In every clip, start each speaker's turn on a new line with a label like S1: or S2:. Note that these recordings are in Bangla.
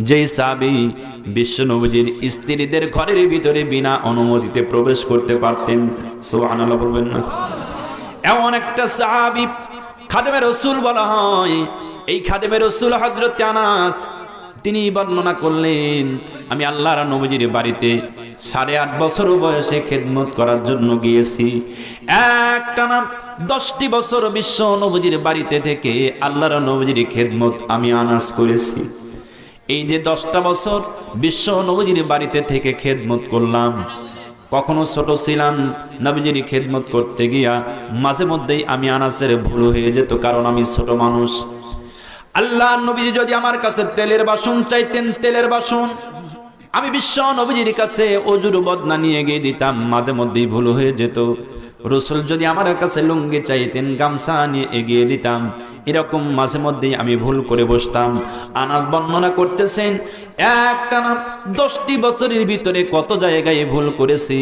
S1: যেই সাহাবী বিশ্ব নবীর স্ত্রীদের ঘরের ভিতরে বিনা অনুমতিতে প্রবেশ করতে পারতেন। সুবহানাল্লাহ বলবেন না? এমন একটা সাহাবী খাদেমে রাসূল বলা হয়। এই খাদেমে রাসূল হযরত আনাস তিনি বর্ণনা করলেন, আমি আল্লাহর নবীর বাড়িতে 8.5 বছর বয়সে খেদমত করার জন্য গিয়েছি। একটানা 10টি বছর বিশ্ব নবীর বাড়িতে থেকে আল্লাহর নবীর খেদমত আমি আনাস করেছি। এই যে 10টা বছর বিশ্ব নবীর বাড়িতে থেকে খেদমত করলাম, কখনো ছোট ছিলাম, নবীজির খেদমত করতে গিয়া মাঝে মধ্যেই আমি আনাসের ভুল হয়ে যেত, কারণ আমি ছোট মানুষ। আল্লাহ নবীজি যদি আমার কাছে তেলের বাসন চাইতেন, তেলের বাসন আমি বিশ্ব নবীজির কাছে অজুর বদনা নিয়ে গিয়ে দিতাম, মাঝে মধ্যেই ভুল হয়ে যেত। রাসূল যদি আমার কাছে লুঙ্গি চাইতেন, গামছা নিয়ে এগিয়ে দিতাম, এরকম মাঝে মধ্যেই আমি ভুল করে বসতাম। আনাস বর্ণনা করতেছেন, একটানা 10টি বছরের ভিতরে কত জায়গায় ভুল করেছি।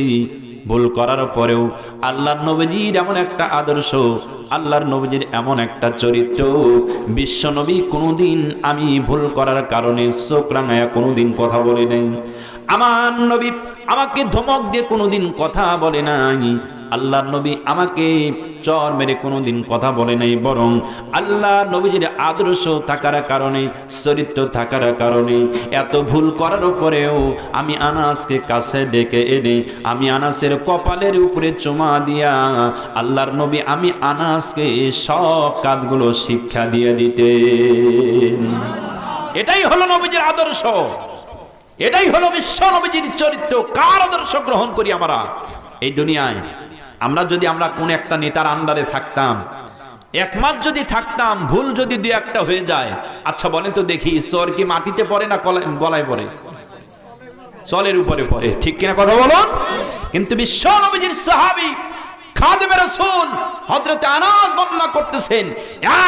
S1: ভুল করার পরেও আল্লাহর নবীজির এমন একটা আদর্শ, আল্লাহর নবীজির এমন একটা চরিত্র, বিশ্ব নবী কোনোদিন আমি ভুল করার কারণে চোখ রাঙায়া কোনোদিন কথা বলে নাই। আমার নবী আমাকে ধমক দিয়ে কোনোদিন কথা বলে নাই। আল্লাহর নবী আমাকে চর মেরে কোনোদিন কথা বলে নাই, বরং আল্লাহ নবীজির আদর্শ থাকার কারণে, চরিত্র থাকার কারণে এত ভুল করার পরেও আমি আনাসকে কাছে ডেকে এনে আমি আনাসের কপালের উপরে চুমা দিয়া আল্লাহর নবী আমি আনাসকে সব কাজগুলো শিক্ষা দিয়ে দিতে। এটাই হলো নবীজির আদর্শ, এটাই হলো বিশ্ব নবীজির চরিত্র। কার আদর্শ গ্রহণ করি আমরা এই দুনিয়ায়? আমরা কোন একটা নেতার আন্ডারে থাকতাম, 1 মাস যদি থাকতাম, ভুল যদি 2-1টা হয়ে যায়, আচ্ছা বলেন তো দেখি, চর কি মাটিতে পড়ে না গলায় পড়ে? চলের উপরে পড়ে, ঠিক কিনা কথা বলো? কিন্তু বিশ্ব নবীজির সাহাবী খাদেমে রাসূল হযরত আনাস বর্ণনা করতেছেন,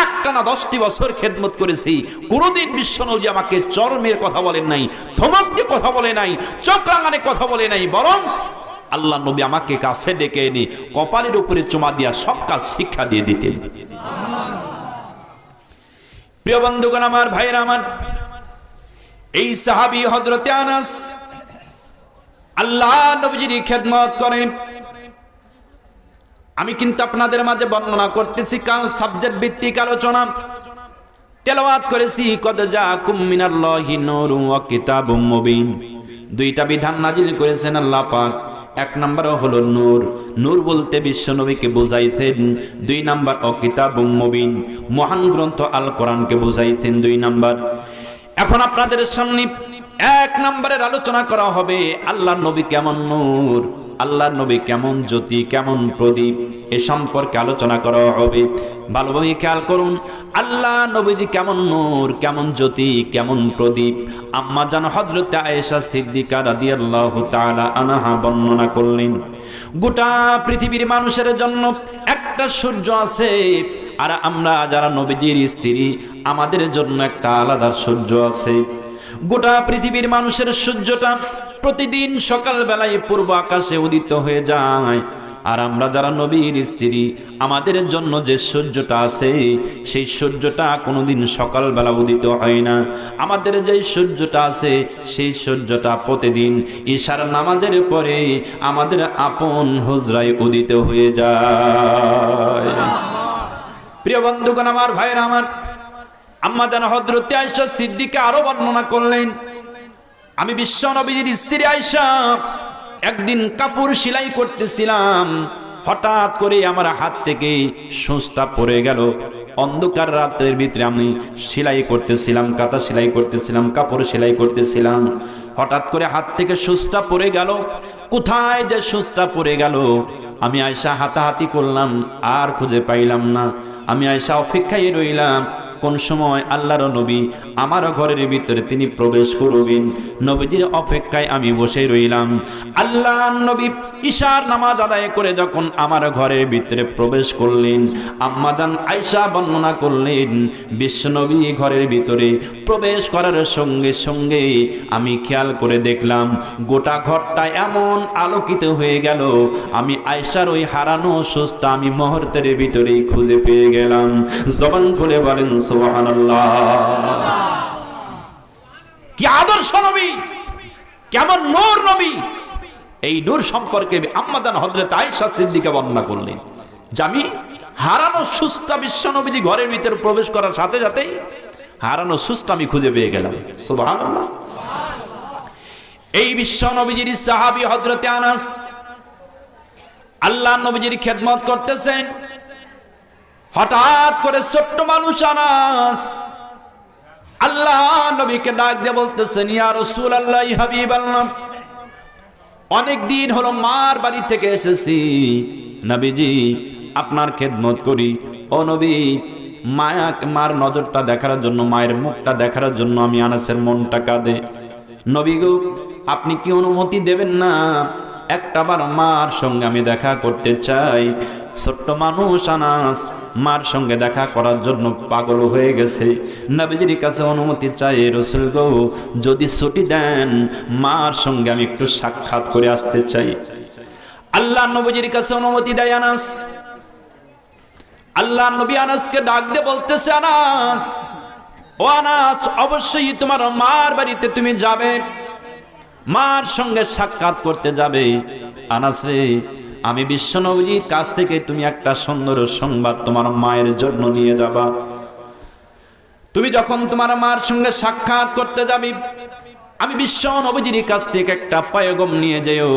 S1: একটানা 10টি বছর খেদমত করেছি, কোনদিন বিশ্ব নবী আমাকে চরমের কথা বলেন নাই, ধমক দিয়ে কথা বলে নাই, চোখ রাঙানে কথা বলে নাই, বরং আল্লাহ নবী আমাকে কাছে ডেকে এনে কপালের উপরে চুমা দিয়া সব কাজ শিক্ষা দিয়ে দিতেন। প্রিয় বন্ধুগণ আমার, ভাইরা আমার, এই সাহাবী হযরত আনাস আল্লাহ নবীজির খেদমত করেন। আমি কিন্তু আপনাদের মাঝে বর্ণনা করতেছি কারণ সাবজেক্ট ভিত্তিক আলোচনা। তেলাওয়াত করেছি, কদ জাআকুম মিনাল্লাহি নূরুন ওয়া কিতাবুম মুবিন। 2টা বিধান নাজিল করেছেন আল্লাহ পাক। 1 নম্বর হলো নূর, নূর বলতে বিশ্ব নবীকে বুঝাইছেন। 2 নম্বর ও কিতাবুম মুবিন, মহান গ্রন্থ আল কোরআনকে বুঝাইছেন 2 নম্বর। এখন আপনাদের সামনে 1 নম্বরের আলোচনা করা হবে, আল্লাহর নবী কেমন নূর, আল্লাহর নবী কেমন জ্যোতি, কেমন প্রদীপ, এ সম্পর্কে আলোচনা করা হবে। ভালোভাবে খেয়াল করুন, আল্লাহ নবীজি কেমন নূর, কেমন জ্যোতি, কেমন প্রদীপ, আম্মা জান হযরত আয়েশা সিদ্দিকা রাদিয়াল্লাহু তাআলা আনহা বর্ণনা করলেন। গোটা পৃথিবীর মানুষের জন্য একটা সূর্য আছে, আর আমরা যারা নবীজির স্ত্রী আমাদের জন্য একটা আলাদা সূর্য আছে। গোটা পৃথিবীর মানুষের সূর্যটা প্রতিদিন সকাল বেলায় পূর্ব আকাশে উদিত হয়ে যায়, আর আমরা যারা নবীর স্ত্রী আমাদের জন্য যে সূর্যটা আছে সেই সূর্যটা কোনোদিন সকালবেলা উদিত হয় না। আমাদের যে সূর্যটা আছে সেই সূর্যটা প্রতিদিন ঈশার নামাজের পরে আমাদের আপন হুজরায় উদিত হয়ে যায়। প্রিয় বন্ধুগণ আমার, ভাইরা আমার, আম্মা জান হযরত আয়েশা সিদ্দিকা আরো বর্ণনা করলেন, আমি বিশ্ব নবীর স্ত্রী আয়েশা একদিন কাপড় সেলাই করতেছিলাম, হঠাৎ করে আমার হাত থেকে সূচটা পড়ে গেল। অন্ধকার রাতের ভিতরে আমি সেলাই করতেছিলাম, কাঁথা সেলাই করতেছিলাম, কাপড় সেলাই করতেছিলাম, হঠাৎ করে হাত থেকে সূচটা পড়ে গেল। কোথায় যে সূচটা পড়ে গেল আমি আয়েশা হাতাহাতি করলাম, আর খুঁজে পাইলাম না। আমি আয়েশা অপেক্ষায় রইলাম কোন সময় আল্লাহর নবী আমার ঘরের ভিতরে তিনি প্রবেশ করবেন। নবীজির অপেক্ষায় আমি বসে রইলাম। আল্লাহর নবী ঈশার নামাজ আদায় করে যখন আমার ঘরের ভিতরে প্রবেশ করলেন, আম্মা জান আয়েশা বর্ণনা করলেন, বিশ্ব নবী ঘরের ভিতরে প্রবেশ করার সঙ্গে সঙ্গে আমি খেয়াল করে দেখলাম গোটা ঘরটা এমন আলোকিত হয়ে গেল, আমি আয়েশার ওই হারানো সুস্থা আমি মুহূর্তের ভিতরেই খুঁজে পেয়ে গেলাম। জবান খুলে বলেন সুবহানাল্লাহ। কি আদর্শ নবী, কেমন নূর নবী। এই নূর সম্পর্কে আম্মাদান হযরত আয়েশা সিদ্দিকা বর্ণনা করলেন যে আমি হারানো সুস্থ বিশ্ব নবীজি ঘরের ভিতরে প্রবেশ করার সাথে সাথেই হারানো সুস্থ আমি খুঁজে পেয়ে গেলাম। সুবহানাল্লাহ। এই বিশ্ব নবীজির সাহাবী হযরত আনাস আল্লাহ নবীজির খেদমত করতেছেন। হঠাৎ করে ছোট্ট মানুষ আনাস আল্লাহ নবীকে ডাক দিয়ে বলতেছেন, ইয়া রাসূলুল্লাহ, হাবিবাল্লাহ, অনেক দিন হলো মার বাড়ি থেকে এসেছি, নবীজি আপনার খেদমত করি। ও নবী, মার নজরটা দেখার জন্য, মায়ের মুখটা দেখার জন্য আমি আনাসের মনটা কাঁদে। নবী গো, আপনি কি অনুমতি দেবেন না? একটাবার মার সঙ্গে আমি দেখা করতে চাই। ছোট্ট মানুষ আনাস মার সঙ্গে দেখা করার জন্য পাগল হয়ে গেছে। নবীজির কাছে অনুমতি চাই, রাসূল গো, যদি ছুটি দেন মার সঙ্গে আমি একটু সাক্ষাৎ করে আসতে চাই। আল্লাহ নবীজির কাছে অনুমতি দেয় আনাস। আল্লাহ নবী আনাসকে ডাক দিয়ে বলতেছে, আনাস, ও আনাস, অবশ্যই তোমার মার বাড়িতে তুমি যাবে, মার সঙ্গে সাক্ষাৎ করতে যাবে। আনাস রে, আমি বিশ্ব নবীজির কাছ থেকে তুমি একটা সুন্দর সংবাদ তোমার মায়ের জন্য নিয়ে যাবা। তুমি যখন তোমার মার সঙ্গে সাক্ষাৎ করতে যাবে, আমি বিশ্ব নবীজির কাছ থেকে একটা পয়গম নিয়ে যেও,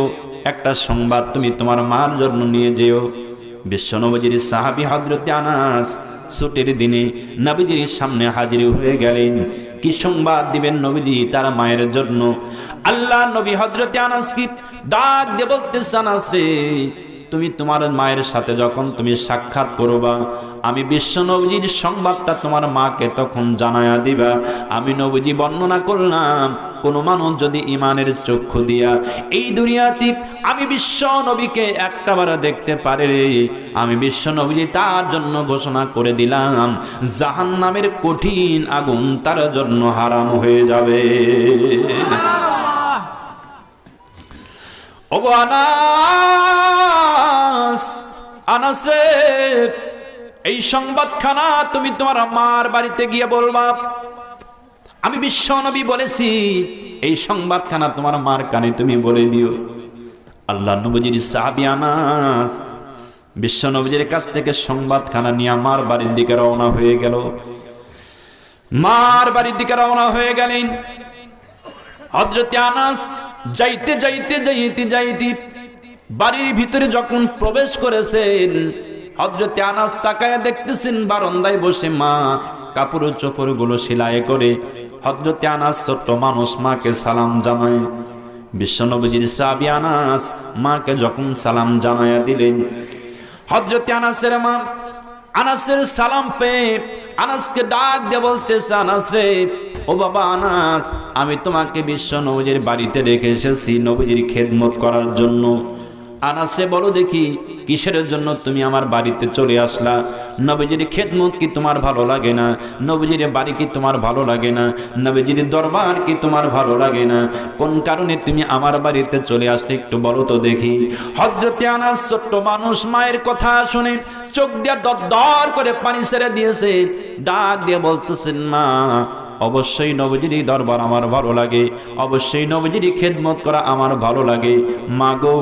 S1: একটা সংবাদ তুমি তোমার মার জন্য নিয়ে যেও। বিশ্ব নবীজির সাহাবী হযরত আনাস ছুটির দিনে নবীজির সামনে হাজির হয়ে গেলেন। কি সংবাদ দিবেন নবীজি তার মায়ের জন্য? আল্লাহ নবী হযরত আনাস কি ডাক দিয়ে বলতেছে, আনাস রে, তুমি তোমার মায়ের সাথে যখন তুমি সাক্ষাৎ করবা, আমি বিশ্ব নবীজির সংবাদটা তোমার মাকে তখন জানায়া দিবা। আমি নবীজি বর্ণনা করলাম, কোন মানুষ যদি ইমানের চক্ষু দিয়া এই দুনিয়াতে আমি বিশ্ব নবীকে একটাবার দেখতে পারে রে, আমি বিশ্ব নবীজি তার জন্য ঘোষণা করে দিলাম জাহান্নামের কঠিন আগুন তার জন্য হারাম হয়ে যাবে। ওগো আনাস, আনাস রে, এই সংবাদখানা তুমি তোমার মার বাড়িতে গিয়ে বলবা, আমি বিশ্ব নবী বলেছি, এই সংবাদখানা তোমার মার কানে তুমি বলে দিও। আল্লাহ নবীজির সাহাবী আনাস বিশ্ব নবীজির কাছ থেকে সংবাদখানা নিয়ে মার বাড়ির দিকে রওনা হয়ে গেল। মার বাড়ির দিকে রওনা হয়ে গেলেন। হযরত আনাস যাইতে যাইতে যাইতে যাইতে বাড়ির ভিতরে যখন প্রবেশ করেছেন, হযরত আনাস তাকায়া দেখতেছেন বারান্দায় বসে মা কাপড় চোপড় গুলো সেলাই করে। হযরত আনাস ছোট্ট মানুষ মাকে সালাম জানায়। বিশ্বনবীজির সাহাবী আনাস মাকে যখন সালাম জানায়া দিলেন, হযরত আনাসের মা আনাসের সালাম পেয়ে আনাসকে ডাক দিয়ে বলতেছে, আনাস রে, ও বাবা আনাস, আমি তোমাকে বিশ্ব নবীজির বাড়িতে রেখে এসেছি নবীজির খেদমত করার জন্য। আনাস রে, বলো দেখি কিসের জন্য তুমি আমার বাড়িতে চলে আসলা? নবীজির খেদমত কি তোমার ভালো লাগে না? নবীজির বাড়ি কি তোমার ভালো লাগে না? নবীজির দরবার কি তোমার ভালো লাগে না? কোন কারণে তুমি আমার বাড়িতে চলে আসলে একটু বলো তো দেখি। হযরত আনাস ছোট্ট মানুষ মায়ের কথা শুনে চোখ দিয়ে দরদর করে পানি ছেড়ে দিয়েছে। ডাক দিয়ে বলতেছেন, মা, অবশ্যই নবীজির দরবার আমার ভালো লাগে, অবশ্যই নবীজির খেদমত করা আমার ভালো লাগে। মা গো,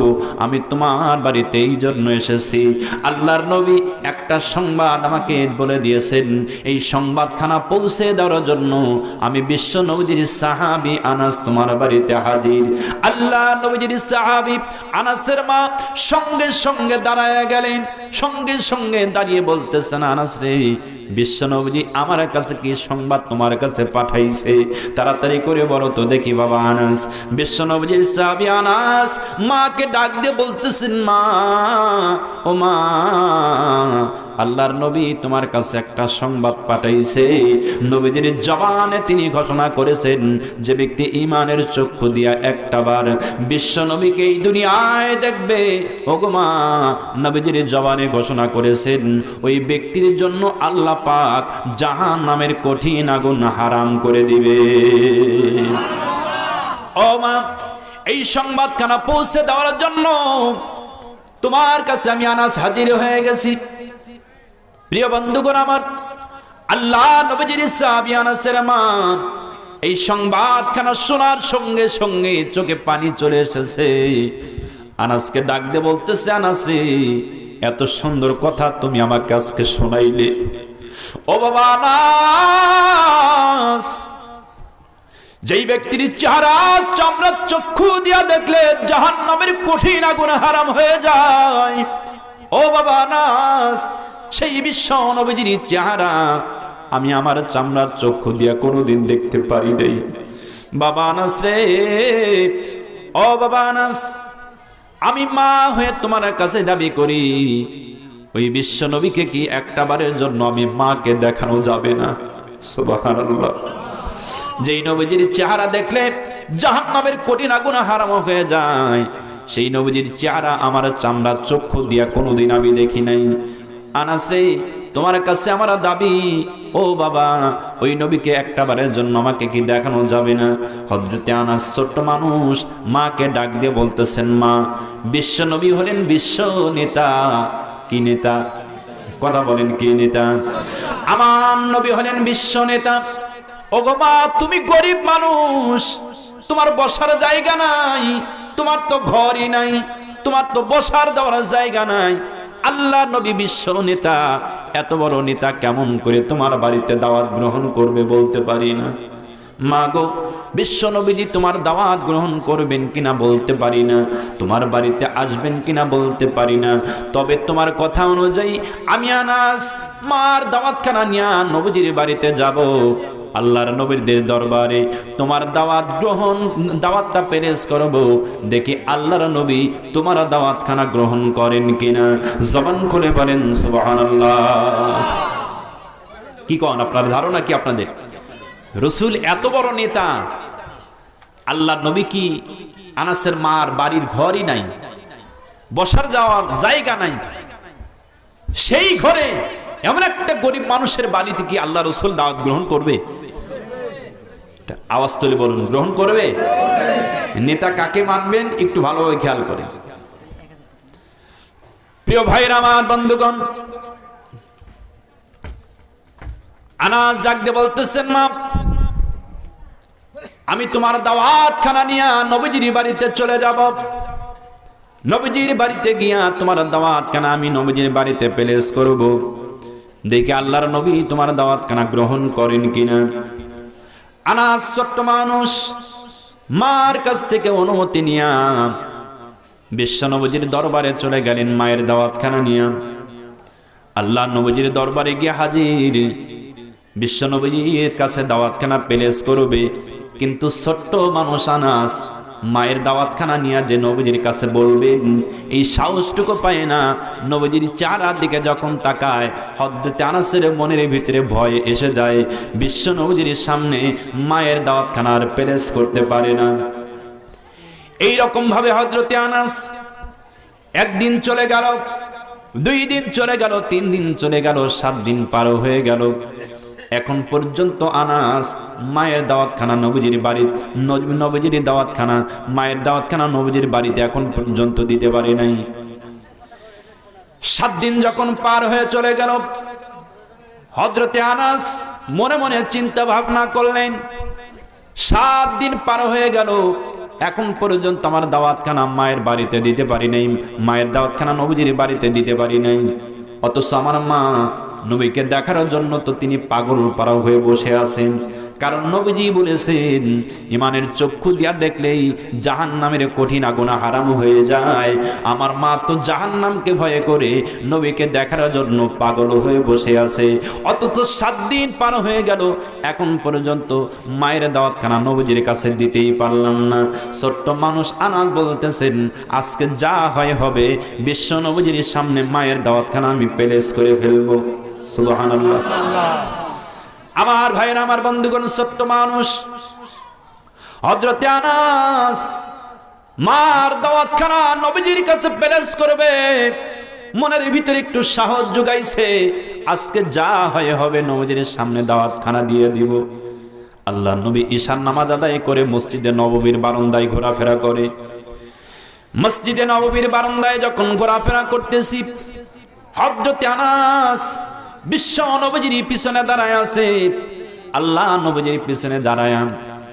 S1: আমি তোমার বাড়িতে এই জন্য এসেছি। আল্লাহর নবী একটা সংবাদ আমাকে বলে দিয়েছেন, এই সংবাদখানা পৌঁছে দেওয়ার জন্য আমি বিশ্ব নবীজির সাহাবী আনাস তোমার বাড়িতে হাজির। আল্লাহ নবীজির সাহাবী আনাসের মা সঙ্গে সঙ্গে দাঁড়ায় গেলেন। সঙ্গে সঙ্গে দাঁড়িয়ে বলতেছেন, আনাস রে, বিশ্ব নবীজি আমার কাছে কি সংবাদ তোমার কাছে পাঠাইছে? তাড়াতাড়ি করে বলো তো দেখি বাবা আনাস। বিশ্ব নবীজির সাহাবী আনাস মাকে ডাক দিয়ে বলতেছেন, মা, ও মা, আল্লাহর নবী তোমার কাছে একটা সংবাদ পাঠাইছে। নবীজির জবানে তিনি ঘোষণা করেছেন, যে ব্যক্তি ঈমানের চক্ষু দিয়া একটাবার বিশ্ব নবীকে এই দুনিয়ায় দেখবে, ওগো মা, নবীজির জবানে ঘোষণা করেছেন ওই ব্যক্তির জন্য আল্লাহ পাক জাহান্নামের কঠিন আগুন হারাম করে দিবে। ও মা, এই সংবাদখানা পৌঁছে দেওয়ার জন্য তোমার কাছে আমি আনাস হাজির হয়ে গেছি। প্রিয় বন্ধুগণ আমার, আল্লাহ নবীজির সাহাবী আনাসের মা এই সংবাদখানা শোনার সঙ্গে সঙ্গে চোখে পানি চলে এসেছে। আনাসকে ডাক দিয়ে বলতেছে, আনাস রে, এত সুন্দর কথা তুমি আমাকে আজকে শোনাইলে। ও বাবা আনাস, যেই ব্যক্তির চেহারা চামড়ার চক্ষু দিয়া দেখলে জাহান্নামের কঠিন আগুন হারাম হয়ে যায়, ও বাবা আনাস, সেই বিশ্ব নবীজির চেহারা আমি আমার চামড়ার চক্ষু দিয়া কোনোদিন দেখতে পারি নাই। বাবা আনাস রে, ও বাবা আনাস, আমি মা হয়ে তোমার কাছে দাবি করি, ওই বিশ্ব নবীকে কি একটা বারের জন্য আমি মাকে দেখানো যাবে না? সুবহানাল্লাহ। যেই নবীজির চেহারা দেখলে জাহান্নামের কঠিন আগুন হারাম হয়ে যায়, সেই নবীজির চেহারা আমার চামড়ার চক্ষু দিয়া কোনোদিন আমি দেখি নাই। আনাস রে, তোমার কাছে আমার দাবি, ও বাবা, ওই নবীকে একটা বারের জন্য আমাকে কি দেখানো যাবে না? হযরতে আনাস ছোট্ট মানুষ, মাকে ডাক দিয়ে বলতেছেন, মা, বিশ্ব নবী হলেন বিশ্ব নেতা। কি নেতা? কথা বলেন, কি নেতা? আমার নবী হলেন বিশ্ব নেতা। ওগো মা, তুমি গরিব মানুষ, তোমার বসার জায়গা নাই, তোমার তো ঘরই নাই, তোমার তো বসার দেওয়ার জায়গা নাই। আল্লাহ নবী বিশ্ব নেতা, এত বড় নেতা কেমন করে তোমার বাড়িতে দাওয়াত গ্রহণ করবে বলতে পারি না। মা গো, বিশ্ব নবীজি তোমার দাওয়াত গ্রহণ করবেন কিনা বলতে পারি না, তোমার বাড়িতে আসবেন কিনা বলতে পারি না। তবে তোমার কথা অনুযায়ী আমি আনাস মার দাওয়াতখানা নিয়ে নবীজির বাড়িতে যাব, আল্লাহর নবীদের দরবারে তোমার দাওয়াতটা পেশ করব, দেখি আল্লাহর নবী তোমার দাওয়াতখানা গ্রহণ করেন কিনা। জবান খুলে বলেন সুবহানাল্লাহ। কি কোন আপনার ধারণা কি? আপনাদের রাসূল এত বড় নেতা, আল্লাহর নবী কি আনাসের মার বাড়ির ঘরই নাই, বসার যাওয়ার জায়গা নাই, সেই ঘরে এমন একটা গরিব মানুষের বাড়িতে কি আল্লাহ রাসূল দাওয়াত গ্রহণ করবে? আওয়াজ তুলে বলুন, গ্রহণ করবে? নেতা কাকে মানবেন একটু ভালোভাবে খেয়াল করে। প্রিয় ভাইরা আমার, বন্ধুগণ, আনাস ডাক দিয়ে বলতেছেন, মা, আমি তোমার দাওয়াতখানা নিয়ে নবীজির বাড়িতে চলে যাব। নবীজির বাড়িতে গিয়া তোমার দাওয়াতখানা আমি নবীজির বাড়িতে পেশ করব, দেখে আল্লাহর নবী তোমার দাওয়াতখানা গ্রহণ করেন কিনা। আনাস ছোট্ট মানুষ, মার কাছ থেকে অনুমতি নিয়া বিশ্ব নবীজির দরবারে চলে গেলেন মায়ের দাওয়াতখানা নিয়া। আল্লাহ নবীজির দরবারে গিয়ে হাজির, বিশ্ব নবীজির কাছে দাওয়াতখানা পেশ করবে, কিন্তু ছোট্ট মানুষ আনাস মায়ের দাওয়াতখানা নিয়ে যে নবীজির কাছে বলবেন, এই সাহসটুকু পায় না। নবীজির চেহারার দিকে যখন তাকায়, হযরতে আনাসের মনের ভিতরে ভয় এসে যায়, বিশ্ব নবীজির সামনে মায়ের দাওয়াতখানার পেশ করতে পারে না। এই রকম ভাবে হযরতে আনাস একদিন চলে গেল, 2 দিন চলে গেল, 3 দিন চলে গেল, 7 দিন পার হয়ে গেল। এখন পর্যন্ত আনাস মায়ের দাওয়াতখানা নবীজির মায়ের দাওয়াতখানা নবীজির বাড়িতে এখন পর্যন্ত দিতে পারে নাই। 7 দিন যখন পার হয়ে চলে গেল, হযরতে আনাস মনে মনে চিন্তা ভাবনা করলেন, 7 দিন পার হয়ে গেল, এখন পর্যন্ত আমার দাওয়াতখানা মায়ের বাড়িতে দিতে পারি নাই, মায়ের দাওয়াতখানা নবীজির বাড়িতে দিতে পারি নাই। অথচ আমার মা নবীকে দেখার জন্য তো তিনি পাগল পারা হয়ে বসে আছেন। কারণ নবীজি বলেছেন, ইমানের চক্ষু দিয়া দেখলেই জাহান্নামের কঠিন আগুন হারাম হয়ে যায়। আমার মা তো জাহান্নামকে ভয় করে নবীকে দেখার জন্য পাগল হয়ে বসে আছে। অথচ 7 দিন পার হয়ে গেল, এখন পর্যন্ত মায়ের দাওয়াতখানা নবীজির কাছে দিতেই পারলাম না। ছোট্ট মানুষ আনাস বলতেছেন, আজকে যা হয় হবে, বিশ্ব নবীজির সামনে মায়ের দাওয়াতখানা আমি পেশ করে ফেলবো। সুবহানাল্লাহ। আমার ভাইরা, আমার বন্ধুগণ, ছোট্ট মানুষ হযরতে আনাস মার দাওয়াতখানা নবীজির কাছে পেশ করবে, মনের ভিতরে একটু সাহস জোগাইছে, আজকে যা হয় হবে, নবীজির সামনে দাওয়াতখানা দিয়ে দিব। আল্লাহ নবী ঈশার নামাজ আদায় করে মসজিদে নববীর বারান্দায় ঘোরাফেরা করে। মসজিদে নববীর বারান্দায় যখন ঘোরাফেরা করতেছি, হযরতে আনাস বিশ্ব নবীজির পিছনে দাঁড়ায় আছে। আল্লাহ নবীজির পিছনে দাঁড়ায়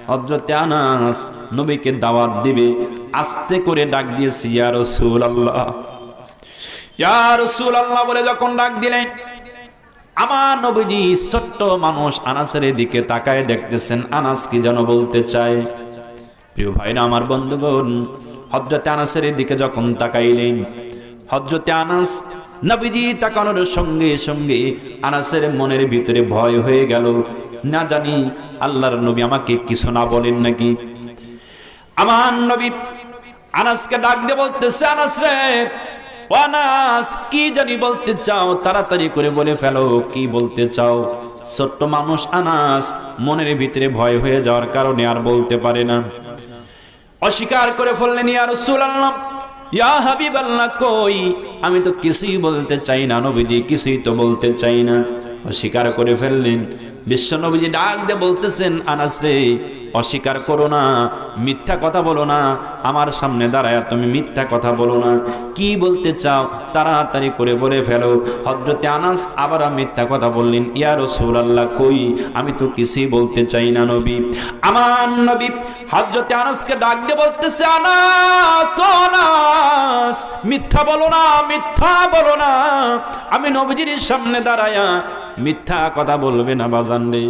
S1: হযরত আনাস নবীকে দাওয়াত দিবে, আস্তে করে ডাক দিয়েছে ইয়া রাসূলুল্লাহ, ইয়া রাসূলুল্লাহ বলে যখন ডাক দিলেন, আমার নবীজি ছোট্ট মানুষ আনাসের দিকে তাকায় দেখতেছেন আনাস কি যেন বলতে চায়। প্রিয় ভাইরা আমার বন্ধুগণ, হযরত আনাসের দিকে যখন তাকাইলেন, হযরত আনাস নবীজি তাকানোর সঙ্গে সঙ্গে আনাসের মনের ভিতরে ভয় হয়ে গেল, না জানি আল্লাহর নবী আমাকে কিছু না বলেন নাকি। আমার নবী আনাসকে ডাক দিয়ে বলতেছে, আনাস রে, ও আনাস, কি জানি বলতে চাও, তাড়াতাড়ি করে বলে ফেলো, কি বলতে চাও। ছোট্ট মানুষ আনাস মনের ভিতরে ভয় হয়ে যাওয়ার কারণে আর বলতে পারে না, অস্বীকার করে বললেন, ইয়া রাসূলুল্লাহ, ইয়া হাবিবাল্লাহ, কই আমি তো কিছুই বলতে চাই না নবীজি, কিছুই তো বলতে চাই না। অস্বীকার করে ফেললেন। বিশ্ব নবীজি ডাক দিয়ে বলতেছেন, আনাস রে, অস্বীকার করো না, মিথ্যা কথা বলো না, আমার সামনে দাঁড়ায় তুমি মিথ্যা কথা বলো না, কি বলতে চাও তাড়াতাড়ি করে বলে ফেলো। হযরতে আনাস আবার মিথ্যা কথা বললেন, ইয়া রাসূলুল্লাহ, কই আমি তো কিছুই বলতে চাই না নবী। আমার নবী হযরতে আনাসকে ডাক দিয়ে বলতেছে, আনাস, মিথ্যা বলো না, মিথ্যা বলো না, আমি নবীজির সামনে দাঁড়ায়া মিথ্যা কথা বলবে না বাজান রে।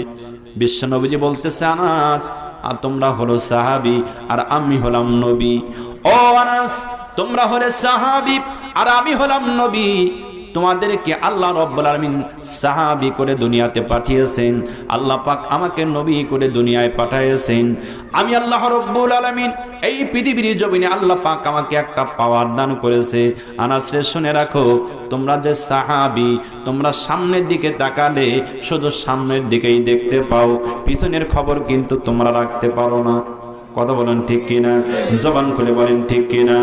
S1: বিশ্ব নবীজি বলতেছে, আনাস, আর তোমরা হলো সাহাবী আর আমি হলাম নবী। ও আনাস, তোমরা হলে সাহাবী আর আমি হলাম নবী। তোমাদেরকে আল্লাহ রাব্বুল আলামিন সাহাবী করে দুনিয়াতে পাঠিয়েছেন, আল্লাহ পাক আমাকে নবী করে দুনিয়ায় পাঠিয়েছেন। আমি আল্লাহ রাব্বুল আলামিন এই পৃথিবীর জমিনে আল্লাহ পাক আমাকে একটা পাওয়ার দান করেছে। আনাস রে, শুনে রাখো, তোমরা যে সাহাবী, তোমরা সামনের দিকে তাকালে শুধু সামনের দিকেই দেখতে পাও, পিছনের খবর কিন্তু তোমরা রাখতে পারো না। কথা বলেন ঠিক কিনা? জবান খুলে বলেন ঠিক কিনা?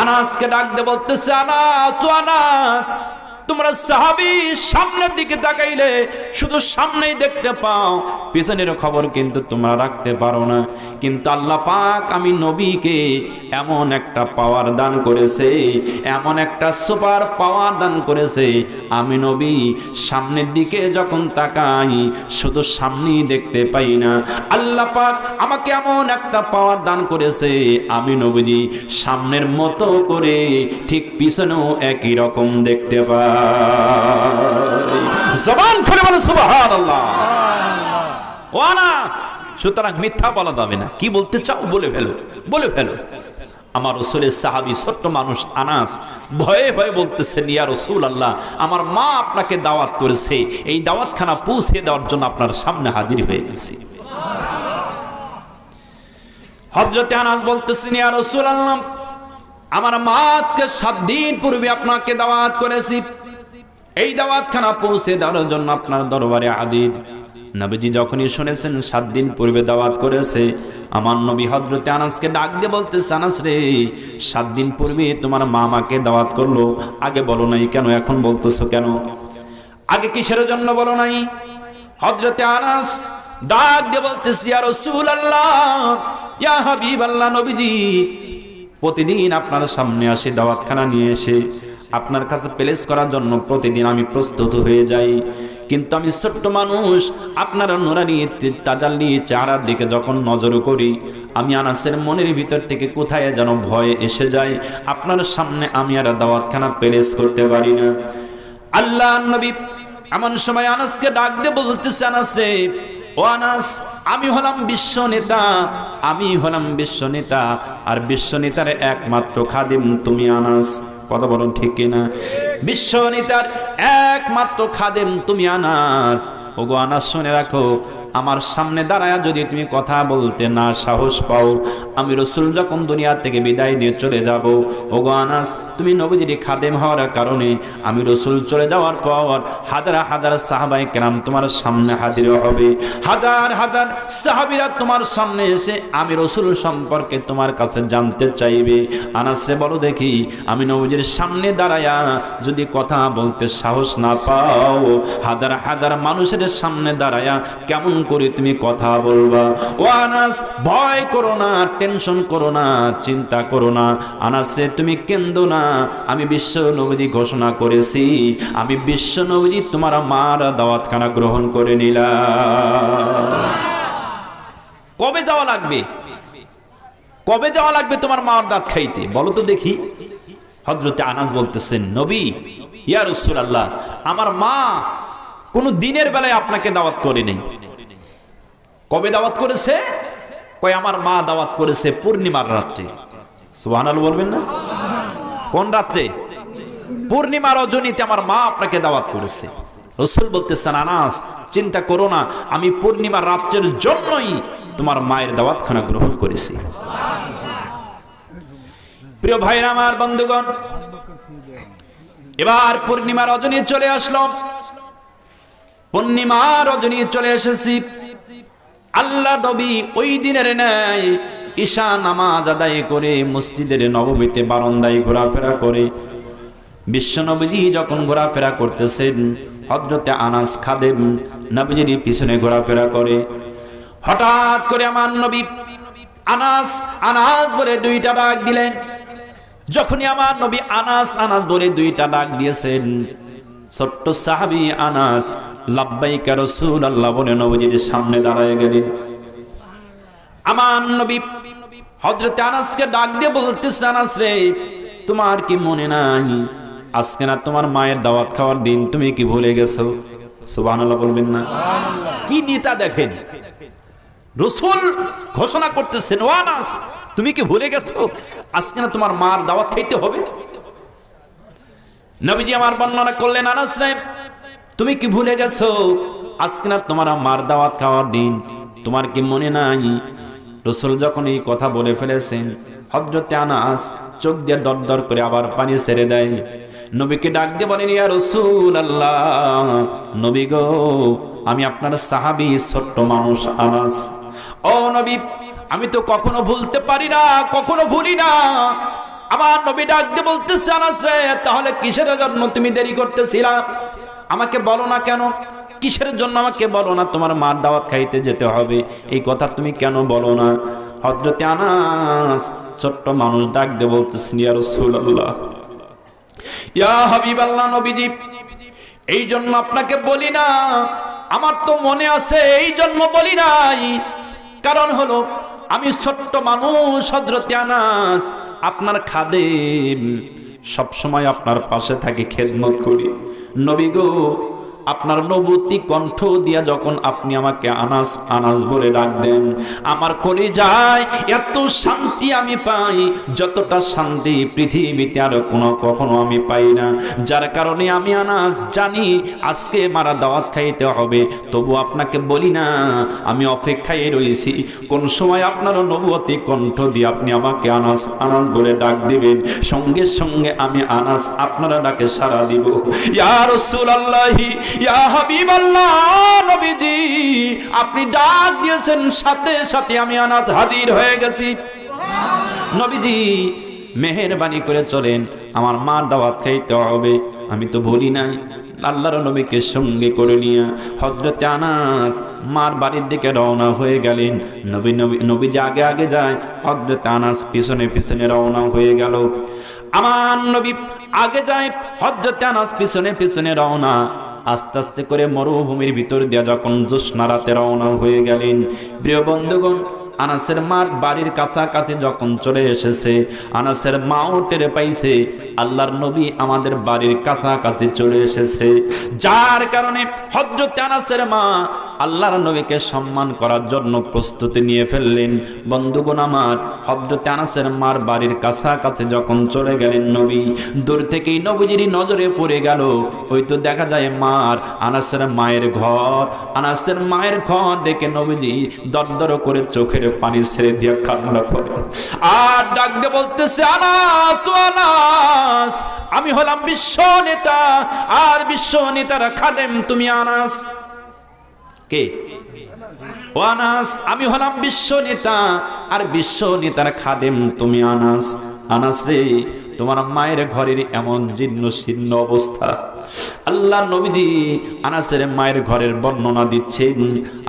S1: আনাসকে ডাক দিয়ে বলতেছে, আনাস, আনাস, তোমরা সাহাবী, সামনের দিকে তাকাইলে শুধু সামনেই দেখতে পাও, পিছনের খবর কিন্তু তোমরা রাখতে পারো না। কিন্তু আল্লাহ পাক আমি নবীকে এমন একটা পাওয়ার দান করেছে, এমন একটা সুপার পাওয়ার দান করেছে, আমি নবী সামনের দিকে যখন তাকাই শুধু সামনেই দেখতে পাই না। আল্লাহ পাক আমাকে এমন একটা পাওয়ার দান করেছে, আমি নবী সামনের মতো করে ঠিক পিছনেও একই রকম দেখতে পাই। জবান খুলে বলে সুবহানাল্লাহ। ও আনাস, সুতরাং মিথ্যা বলা যাবে না, কি বলতে চাও বলে ফেলো, বলে ফেলো। আমার রাসূলের সাহাবী ছোট্ট মানুষ আনাস ভয়ে ভয়ে বলতেছেন, ইয়া রাসূলুল্লাহ, আমার মা আপনাকে দাওয়াত করেছে, এই দাওয়াতখানা পৌঁছে দেওয়ার জন্য আপনার সামনে হাজির হয়ে গেছে। হযরতে আনাস বলতেছেন, ইয়া রাসূলুল্লাহ, আমার মা আজকে 7 দিন পূর্বে আপনাকে দাওয়াত করেছি, এই দাওয়াতখানা পৌঁছে দেওয়ার জন্য আপনার দরবারে হাজির। নবীজি যখনই শুনেছেন 7 দিন পূর্বে দাওয়াত করেছে, আমার নবী হযরতে আনাসকে ডাক দিয়ে বলতেছে, আনাস রে, 7 দিন পূর্বে তোমার মা আমাকে দাওয়াত করলো, আগে বলো নাই কেন, এখন বলতেছো কেন? আগে কিসের জন্য বলো নাই? হযরতে আনাস ডাক দিয়ে বলতেছে, ইয়া রাসূলুল্লাহ, ইয়া হাবিবাল্লাহ, নবীজি প্রতিদিন আপনার সামনে আসে দাওয়াতখানা নিয়ে এসে আপনার কাছে প্লেস করার জন্য প্রতিদিন আমি প্রস্তুত হয়ে যাই, কিন্তু আমি ছোট্ট মানুষ, আপনার নুরানি তাজাল্লি চেহারার দিকে যখন নজর করি, আমি আনাসের মনের ভিতর থেকে কোথায় যেন ভয় এসে যায়, আপনার সামনে আমি আর দাওয়াতখানা প্লেস করতে পারি না। আল্লাহ নবী এমন সময় আনাসকে ডাক দিয়ে বলতেছে, আনাস রে, ও আনাস, আমি হলাম বিশ্ব নেতা, আমি হলাম বিশ্ব নেতা, আর বিশ্ব নেতার একমাত্র খাদিম তুমি আনাস। কথা বলুন ঠিক কিনা? বিশ্ব নেতার একমাত্র খাদেম তুমি আনাস। ওগো আনাস, শুনে রাখো, আমার সামনে দাঁড়ায়া যদি তুমি কথা বলতে না সাহস পাও, আমি রাসূল যখন দুনিয়া থেকে বিদায় নিয়ে চলে যাব, ওগো আনাস, তুমি নবীজির খাদেম হওয়ার কারণে আমি রাসূল চলে যাওয়ার পর হাজার হাজার সাহাবায়ে কেরাম তোমার সামনে হাজির হবে, হাজার হাজার সাহাবীরা তোমার সামনে এসে আমি রাসূল সম্পর্কে তোমার কাছে জানতে চাইবে। আনাস রে, বলো দেখি, আমি নবীজির সামনে দাঁড়ায়া যদি কথা বলতে সাহস না পাও, হাজার হাজার মানুষের সামনে দাঁড়ায়া কেমন করে তুমি কথা বলবা। ও আনাস, ভয় করো না, টেনশন করো না, চিন্তা করো না। আনাস রে, তুমি কেন্দো না। আমি বিশ্ব নবী ঘোষণা করেছি, আমি বিশ্ব নবী তোমার মার দাওয়াতখানা গ্রহণ করে নিলাম। কবে যাওয়া লাগবে? কবে যাওয়া লাগবে তোমার মার দাঁত খাইতে? বলো তো দেখি। হযরতে আনাস বলতেছেন, নবী, ইয়া রাসূলুল্লাহ, আমার মা কোন দিনের বেলায় আপনাকে দাওয়াত করে নেই। কবে দাওয়াত করেছে? কয় আমার মা দাওয়াত করেছে পূর্ণিমার রাত্রে। সুবহানাল্লাহ বলবেন না? কোন রাত্রে? পূর্ণিমা রজনীতে আমার মা আপনাকে দাওয়াত করেছে। রাসূল বলতেছেন, আনাস চিন্তা করো না, আমি পূর্ণিমার রাত্রের জন্যই তোমার মায়ের দাওয়াতখানা গ্রহণ করেছি। প্রিয় ভাইরা আমার, বন্ধুগণ, এবার পূর্ণিমা রজনী চলে আসলো। পূর্ণিমা রজনী চলে এসেছি। আল্লাহ নবী ওই দিনের ন্যায় ঈশা নামাজ আদায় করে মসজিদের নববীতে বারান্দায় ঘোরাফেরা করে। বিশ্ব নবীজি যখন ঘোরাফেরা করতেছেন, হযরতে আনাস খাদেম নবীজির পিছনে ঘোরাফেরা করে। হঠাৎ করে আমার নবী আনাস আনাস বলে দুইটা ডাক দিলেন। যখনই আমার নবী আনাস আনাস বলে দুইটা ডাক দিয়েছেন, ছোট্ট সাহাবী আনাস লাব্বাইকা রাসূলুল্লাহ বলে নবীজির সামনে দাঁড়ায় গেলেন। আমার নবী হযরতে আনাসকে ডাক দিয়ে বলতেছে, আনাস রে, তোমার কি মনে নাই আজকে না তোমার মায়ের দাওয়াত খাওয়ার দিন? তুমি কি ভুলে গেছো? সুবহানাল্লাহ বলবেন না? কি নেতা দেখেন, রাসূল ঘোষণা করতেছেন, ও আনাস, তুমি কি ভুলে গেছো আজকে না তোমার মার দাওয়াত খাইতে হবে? নবীজি আমার বর্ণনা করলেন, আনাস রে, তুমি কি ভুলে গেছো আজকে না তোমার মার দাওয়াত খাওয়ার দিন? তোমার কি মনে নাই? রাসূল যখন এই কথা বলে ফেলেছেন, হযরতে আনাস চোখ দিয়ে দরদর করে আবার পানি ছেড়ে দেয়। নবীকে ডাক দিয়ে বলেন, ইয়া রাসূলুল্লাহ, নবী গো, আমি আপনার সাহাবী, ছোট্ট মানুষ আনাস। ও নবী, আমি তো কখনো ভুলতে পারি না, কখনো ভুলি না। আমার নবী ডাক দিয়ে বলতেছে, আনাস রে, তাহলে কিসের জন্য তুমি দেরি করতেছিলা? আমাকে বলো না কেন? কিসের জন্য আমাকে বলো না তোমার মার দাওয়াত খাইতে যেতে হবে? এই কথা তুমি কেন বলো না? হযরতে আনাস ছোট্ট মানুষ ডাক দিয়ে বলতেছেন, ইয়া রাসূলুল্লাহ, ইয়া হাবিবাল্লাহ, নবীজি, এই জন্য আপনাকে বলি না। আমার তো মনে আছে, এই জন্য বলি নাই। কারণ হলো আমি ছোট্ট মানুষ, হযরতে আনাস আপনার খাদেম, সব সময় আপনার পাশে থাকি, খেদমত করি। নবী গো, আপনার নবুতি কণ্ঠ দিয়া যখন আপনি আমাকে আনাস আনাস বলে ডাক দেন, আমার কলিজায় এত শান্তি আমি পাই, যতটা শান্তি পৃথিবীতে আর কখনো আমি পাই না। যার কারণে আমি আনাস জানি আজকে মারা দাওয়াত খাইতে হবে, তবু আপনাকে বলি না, আমি অপেক্ষায় রয়েছি কোন সময় আপনার নবুতি কণ্ঠ দিয়ে আপনি আমাকে আনাস আনাস বলে ডাক দিবেন। সঙ্গে সঙ্গে আমি আনাস আপনারা ডাকে সাড়া দিব। ইয়া রাসূলুল্লাহি, ইয়া হাবিবাল্লাহ, নবীজি, আপনি ডাক দিয়েছেন, সাথে সাথে আমি আনাস হাজির হয়ে গেছি। নবীজি মেহেরবানি করে চলেন, আমার মার দাওয়াত খাইতে হবে, আমি তো ভুলি নাই। আল্লাহর নবীকে সঙ্গে করে নিয়ে হযরতে আনাস মার বাড়ির দিকে রওনা হয়ে গেলেন। নবীজি আগে আগে যায়, হযরতে আনাস পিছনে পিছনে রওনা হয়ে গেল। আমার নবী আগে যায়, হযরতে আনাস পিছনে পিছনে রওনা। আস্তে আস্তে করে মরুভূমির ভিতর দিয়ে যখন জ্যোৎস্না রাতে রওনা হয়ে গেলেন, প্রিয় বন্ধুগণ, আনাসের মার বাড়ির কাছাকাছি যখন চলে এসেছে, আনাসের মাও টেরে পাইছে আল্লাহর নবী আমাদের বাড়ির কাছাকাছি চলে এসেছে। যার কারণে হযরত আনাসের মা আল্লাহর নবীকে সম্মান করার জন্য প্রস্তুতি নিয়ে ফেললেন। বন্ধুগণ আমার, হযরত আনাসের মার বাড়ির কাছাকাছি যখন চলে গেলেন নবী, দূর থেকেই নবীজির নজরে পড়ে গেল, ওই তো দেখা যায় মার, আনাসের মায়ের ঘর। আনাসের মায়ের ঘর দেখে নবীজি দরদর করে চোখের পানি ছেড়ে দিয়ে কান্না করে আর ডাক দিয়ে বলতেছে, আনাস, তো আনাস, আমি হলাম বিশ্ব নেতা, আর বিশ্ব নেতার খাদেম তুমি আনাস। কে? ও আনাস, আমি হলাম বিশ্ব নেতা, আর বিশ্ব নেতার খাদেম তুমি আনাস। আনাস রে, তোমার মায়ের ঘরের এমন জীর্ণ শীর্ণ অবস্থা, আল্লাহ আল্লাহর নবীজি আনাসের মায়ের ঘরের বর্ণনা দিচ্ছেন।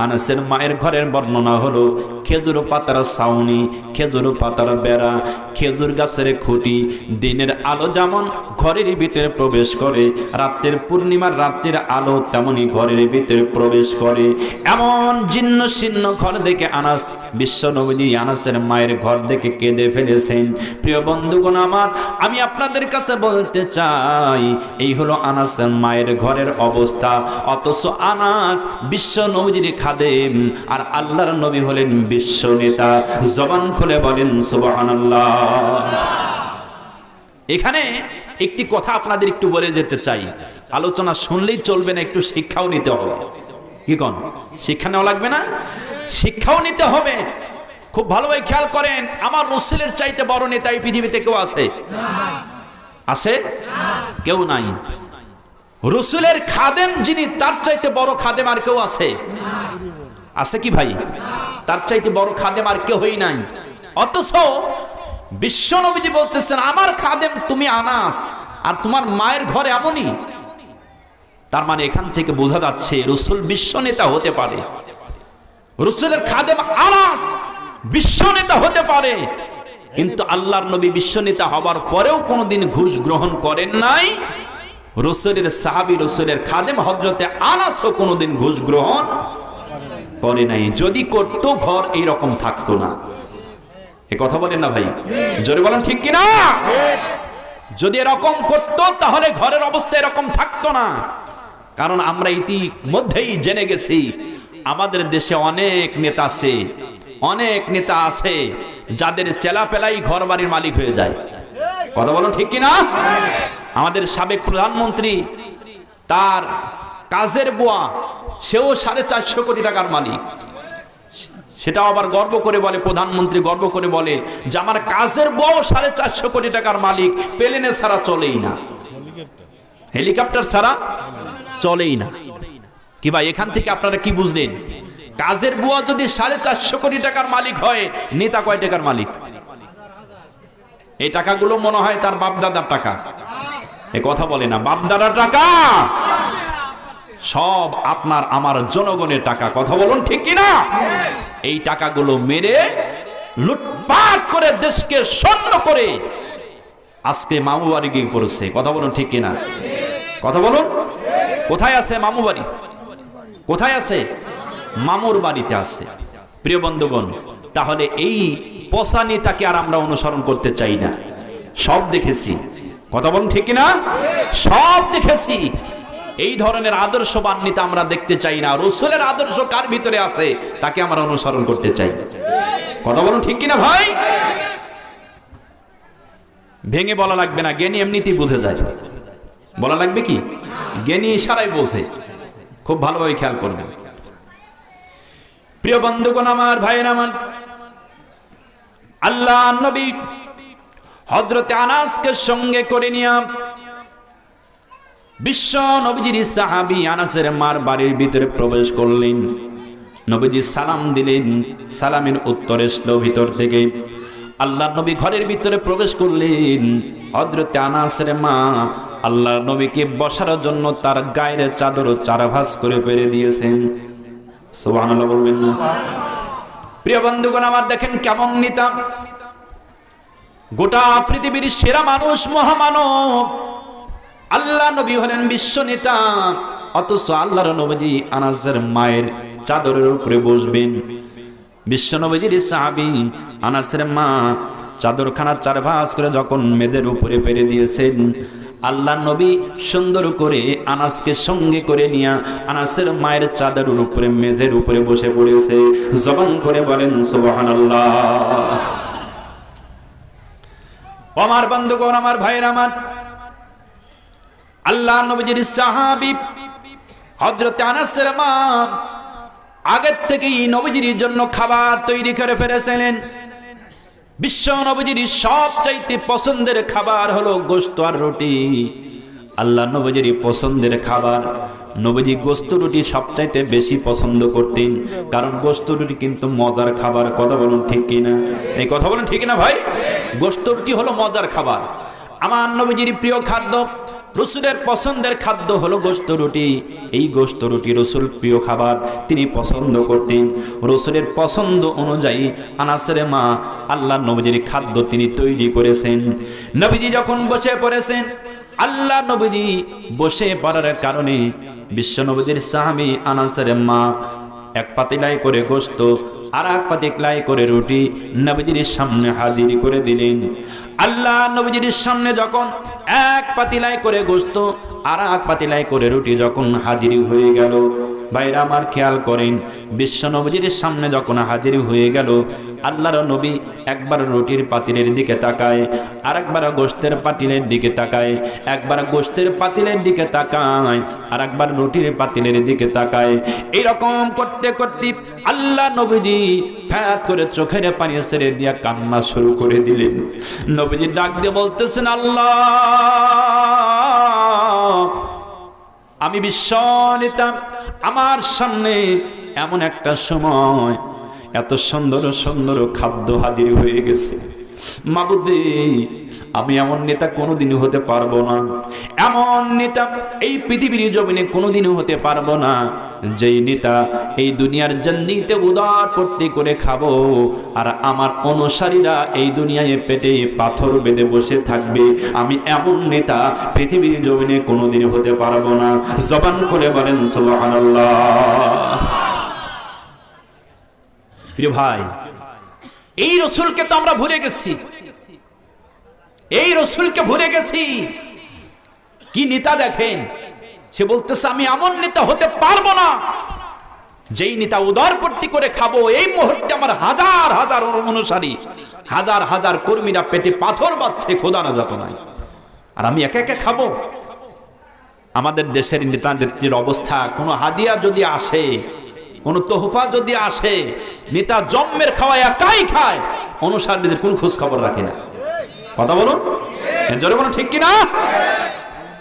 S1: আনাসের মায়ের ঘরের বর্ণনা হলো খেজুর পাতার ছাউনি, খেজুর পাতার বেড়া, খেজুর গাছের খুঁটি। দিনের আলো যেমন ঘরের ভিতরে প্রবেশ করে, রাত্রের পূর্ণিমার রাত্রির আলো তেমনি ঘরের ভিতরে প্রবেশ করে। এমন জীর্ণ শীর্ণ ঘর দেখে আনাস, বিশ্ব নবীজি আনাসের মায়ের ঘর দেখে কেঁদে ফেলেছেন। প্রিয় বন্ধুগণ আমার, আমি আপনাদের কাছে বলতে চাই, এই হলো আনাসের মায়ের ঘরের অবস্থা। অথচ আনাস বিশ্ব নবীজির খাদেম, আর আল্লাহর নবী হলেন বিশ্ব নেতা। জবান খুলে বলেন সুবহানাল্লাহ। এখানে একটি কথা আপনাদের একটু বলে যেতে চাই, আলোচনা শুনলেই চলবে না, একটু শিক্ষাও নিতে হবে। কি কোন শিক্ষা নেওয়া লাগবে না? শিক্ষাও নিতে হবে। খুব ভালোভাবে খেয়াল করেন, আমার রাসূলের চাইতে বড় নেতা এই পৃথিবীতে কেউ আছে? আছে? কেউ নাই। রাসূলের খাদেম যিনি, তার চাইতে বড় খাদেম আর কেউ আছে? আছে কি ভাই? তার চাইতে বড় খাদেম আর কেউই নাই। অথচ বিশ্ব নবীজি বলতেছেন, আমার খাদেম তুমি আনাস, আর তোমার মায়ের ঘর এমনই। তার মানে এখান থেকে বোঝা যাচ্ছে রাসূল বিশ্ব নেতা হতে পারে, রাসূলের খাদেম আনাস বিশ্ব নেতা হতে পারে, কিন্তু আল্লাহর নবী বিশ্ব নেতা হবার পরেও কোনোদিন ঘুষ গ্রহণ করেন নাই। রাসূলের সাহাবী, রাসূলের খাদেম হযরতে আনাসও কোনোদিন ঘুষ গ্রহণ করে নাই। যদি করত, ঘর এইরকম থাকতো না। এ কথা বলেন না ভাই? জোরে বলেন ঠিক কিনা? যদি এরকম করত, তাহলে ঘরের অবস্থা এরকম থাকতো না। কারণ আমরা ইতিমধ্যেই জেনে গেছি, আমাদের দেশে অনেক নেতা আছে, অনেক নেতা আছে যাদের চেলাপেলাই ঘর বাড়ির মালিক হয়ে যায়। কথা বলেন ঠিক কিনা? আমাদের সাবেক প্রধানমন্ত্রী, তার কাজের বুয়া, সেও 450 কোটি টাকার মালিক। সেটাও আবার গর্ব করে বলে, প্রধানমন্ত্রী গর্ব করে বলে যে আমার কাজের বুয়াও 450 কোটি টাকার মালিক, প্লেনে ছাড়া চলেই না, হেলিকপ্টার ছাড়া চলেই না। কি ভাই, এখান থেকে আপনারা কি বুঝলেন? কাজের বুয়া যদি 450 কোটি টাকার মালিক হয়, নেতা কয় টাকার মালিক? এই টাকাগুলো মনে হয় তার বাপদাদার টাকা। এ কথা বলে না, বাপদাদার টাকা সব আপনার আমার জনগণের টাকা। কথা বলুন ঠিক কিনা? এই টাকাগুলো মেরে লুটপাট করে দেশকে শূন্য করে আজকে মামু বাড়ি গিয়ে পড়েছে। কথা বলুন ঠিক কিনা? কথা বলুন, কোথায় আছে মামু বাড়ি? কোথায় আছে? মামুর বাড়িতে আছে। প্রিয় বন্ধুগণ, তাহলে এই পচা নেতাকে আর আমরা অনুসরণ করতে চাই না। সব দেখেছি। কথা বলুন ঠিক কিনা? সব দেখেছি। এই ধরনের আদর্শবান নেতা আমরা দেখতে চাই না। রাসূলের আদর্শ কার ভিতরে আছে, তাকে আমরা অনুসরণ করতে চাই। কথা বলুন ঠিক কিনা ভাই? ভেঙে বলা লাগবে না, জ্ঞানী এমনিতেই বুঝে যায়। বলা লাগবে কি? জ্ঞানী ইশারায় বোঝে। খুব ভালোভাবে খেয়াল করবেন। প্রিয় বন্ধুগণ আমার, ভাইয়ের আমার, আল্লাহ নবী হযরতে আনাসকে সঙ্গে করে নিয়ে বিশ্ব নবীজির সাহাবী আনাসের মার বাড়ির ভিতরে প্রবেশ করলেন। নবীজি সালাম দিলেন, সালামের উত্তর আসলো ভিতর থেকে। আল্লাহ নবী ঘরের ভিতরে প্রবেশ করলেন। হযরতে আনাসের মা আল্লাহ নবীকে বসার জন্য তার গায়ের চাদর 4 ভাঁজ করে পেরে দিয়েছেন। সুবহানাল্লাহ বলবেন না? প্রিয় বন্ধুগণ আমার, দেখেন কেমন নেতা, গোটা পৃথিবীর সেরা মানুষ, মহামানব আল্লাহ নবী হলেন বিশ্ব নেতা। অথচ আল্লাহর নবী আনাসের মায়ের চাদরের উপরে বসবেন। বিশ্ব নবীজির সাহাবী আনাসের মা চাদরখানা 4 ভাঁজ করে যখন মেয়েদের উপরে পেরে দিয়েছেন, আল্লাহ নবী সুন্দর করে আনাসকে সঙ্গে করে নিয়ে আনাসের মায়ের চাদরের উপরে, মেয়েদের উপরে বসে পড়েছে। জবান করে বলেন সুবহানাল্লাহ। আমার বন্ধুগণ আমার, ভাইয়ের আমার, আল্লাহ নবীজির সাহাবী হযরত আনাসের মা আগের থেকেই নবীজির জন্য খাবার তৈরি করে ফেলেছিলেন। বিশ্ব নবীজির সবচাইতে পছন্দের খাবার হলো গোশত আর রুটি। আল্লাহ নবীজির পছন্দের খাবার, নবীজি গোশত রুটি সবচাইতে বেশি পছন্দ করতেন, কারণ গোশত রুটি কিন্তু মজার খাবার। কথা বলুন ঠিক কিনা? এই কথা বলুন ঠিক না ভাই? গোশত রুটি হলো মজার খাবার। আমার নবীজির প্রিয় খাদ্য। রসুলের পছন্দের খাদ্য হলো গোশত রুটি। এই গোশত রুটি রসুল প্রিয় খাবার, তিনি পছন্দ করতেন। রসুলের পছন্দ অনুযায়ী আনাসের মা আল্লাহ নবীজির খাদ্য তিনি তৈরি করেছেন। নবীজি যখন বসে পড়েছেন, আল্লাহ নবীজি বসে পড়ার কারণে বিশ্ব নবীজির সাহাবী আনাসের মা এক পাতিলায় করে গোশত আর এক পাতিলায় করে রুটি নবীজির সামনে হাজির করে দিলেন। আল্লাহ নবীজির সামনে যখন এক পাতিলায় করে গোশত আর এক পাতিলায় করে রুটি যখন হাজির হয়ে গেল, ভাইরা আমার খেয়াল করেন, বিশ্ব নবীজির সামনে যখন হাজির হয়ে গেল, আল্লাহর নবী একবার রুটির পাতিলের দিকে তাকায়, আর একবার গোশতের পাতিলের দিকে তাকায়, একবার গোশতের পাতিলের দিকে তাকায়, আর একবার রুটির পাতিলের দিকে তাকায়। এইরকম করতে করতে আল্লাহ নবীজি ফ্যাত করে চোখের পানি ছেড়ে দিয়া কান্না শুরু করে দিলেন। নবীজি ডাক দিয়ে বলতেছেন, আল্লাহ, আমি বিশ্ব নেতা, আমার সামনে এমন একটা সময় এত সুন্দর সুন্দর খাদ্য হাজির হয়ে গেছে। মাবুদে, আমি এমন নেতা কোনোদিনও হতে পারবো না, এমন নেতা এই পৃথিবীর জমিনে কোনোদিনও হতে পারবো না, যেই নেতা এই দুনিয়ার জান্নাতে উদার পড়তে করে খাবো আর আমার অনুসারীরা এই দুনিয়ায় পেটে পাথর বেঁধে বসে থাকবে। আমি এমন নেতা পৃথিবীর জমিনে কোনোদিন হতে পারবো না। জবান করে বলেন সুবহানাল্লাহ। প্রিয় ভাই, এই রসুলকে তো আমরা ভুলে গেছি, এই রসুলকে ভুলে গেছি। কি নেতা দেখেন, সে বলতেছে আমি এমন নেতা হতে পারবো না যেই নেতা উদারপূর্তি করে খাবো। এই মুহূর্তে আমার হাজার হাজার অনুসারী, হাজার হাজার কর্মীরা পেটে পাথর বাঁধছে খোদা না যত নাই, আর আমি একা একা খাবো। আমাদের দেশের নেতাদের অবস্থা, কোনো হাদিয়া যদি আসে, কোনো তোহফা যদি আসে, নেতা জম্মের খাওয়া একাই খায়, অনুসারীদের কোন খোঁজ খবর রাখে না। কথা বলুন, জোরে বলুন, ঠিক কিনা?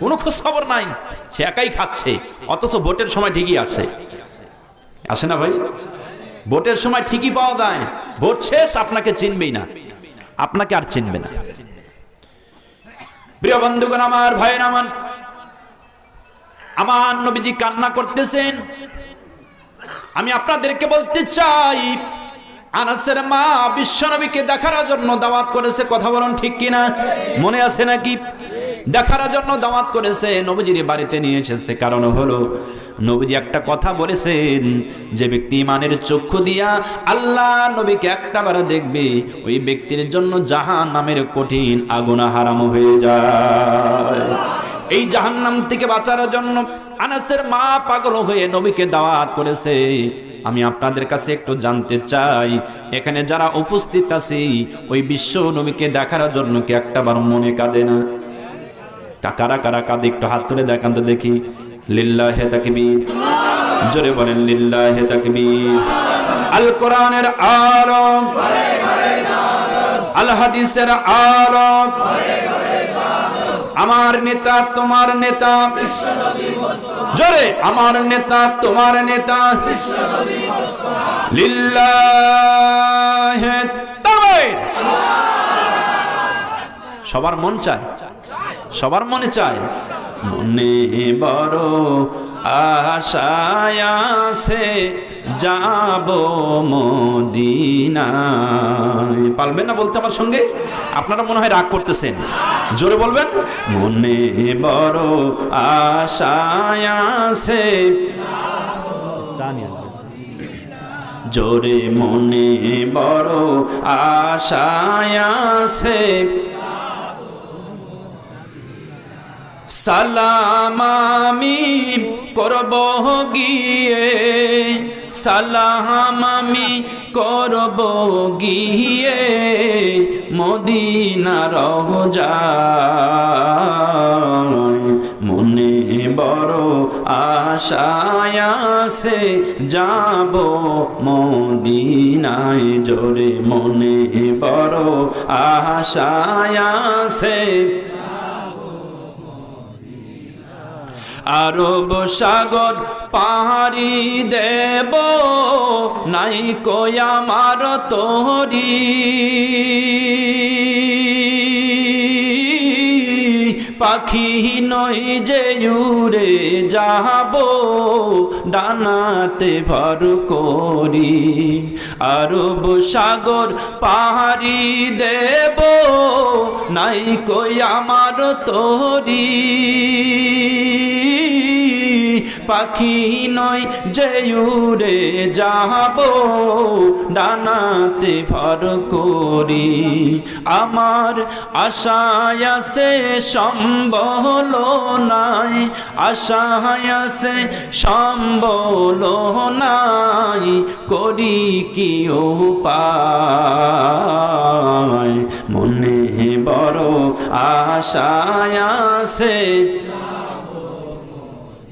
S1: কোনো খোঁজ খবর নাই, সে একাই খাচ্ছে, অথচ ভোটের সময় ঠিকই আসে। আসে না ভাই? ভোটের সময় ঠিকই পাওয়া যায়, ভোট শেষ আপনাকে চিনবেই না, আপনাকে আর চিনবে না। প্রিয় বন্ধুগণ আমার, ভাইয়ের আমার নবীজি কান্না করতেছেন। আমি আপনাদেরকে বলতে চাই, আনাসের মা বিশ্বনবীকে দেখার জন্য দাওয়াত করেছে। কথা বলুন, ঠিক কিনা? মনে আছে নাকি? দেখার জন্য দাওয়াত করেছে, নবীজির বাড়িতে নিয়ে এসেছে। কারণ হলো নবীজি একটা কথা বলেছেন, যে ব্যক্তি ইমানের চক্ষু দিয়া আল্লাহ নবীকে একটাবার দেখবে, ওই ব্যক্তির জন্য জাহান্নামের কঠিন আগুন হারাম হয়ে যায়। এই জাহান্নাম থেকে বাঁচার জন্য আনাসের মা পাগল হয়ে নবীকে দাওয়াত করেছে। আমি আপনাদের কাছে একটু জানতে চাই, এখানে যারা উপস্থিত আছে, ওই বিশ্ব নবীকে দেখার জন্য কি একটাবার মনে কাঁদে না? কারা কারা কাঁদে একটু হাত তুলে দেখান তো দেখি। লিল্লাহে তাকবীর, জোরে বলেন লিল্লাহে তাকবীর। আল কোরআনের আলো, আল হাদিসের আলো, আমার নেতা তোমার নেতা, জোরে, আমার নেতা তোমার নেতা, লিল্লাহে তাকবীর। সবার মন চায়, সবার মনে চায়, মনে বড় আশায় আছে যাব মদিনায়। পারবেন না বলতে আমার সঙ্গে? আপনারা মনে হয় রাগ করতেছেন, জোরে বলবেন। মনে বড় আশায় আছে, জোরে, মনে বড় আশায় আছে, সালাম আমি করব গিয়ে, সালাম আমি করব গিয়ে মদিনার রওজায়। মনে বড় আশায় আছে যাব মদিনায়, জোরে, মনে বড় আশায় আছে। আরব সাগর পাহাড়ি দেব, নাই কই আমার তরি, পাখি নই যে উড়ে যাব ডানাতে ভর করি, আরব সাগর পাহাড়ি দেব নাই কই আমার তরি। পাখি নয় যে উড়ে যাব ডানাতে ভর করি, আমার আশায় আছে সম্বল নাই, আশায় আছে সম্বল নাই, করি কি উপায়, মনে বড় আশায় আছে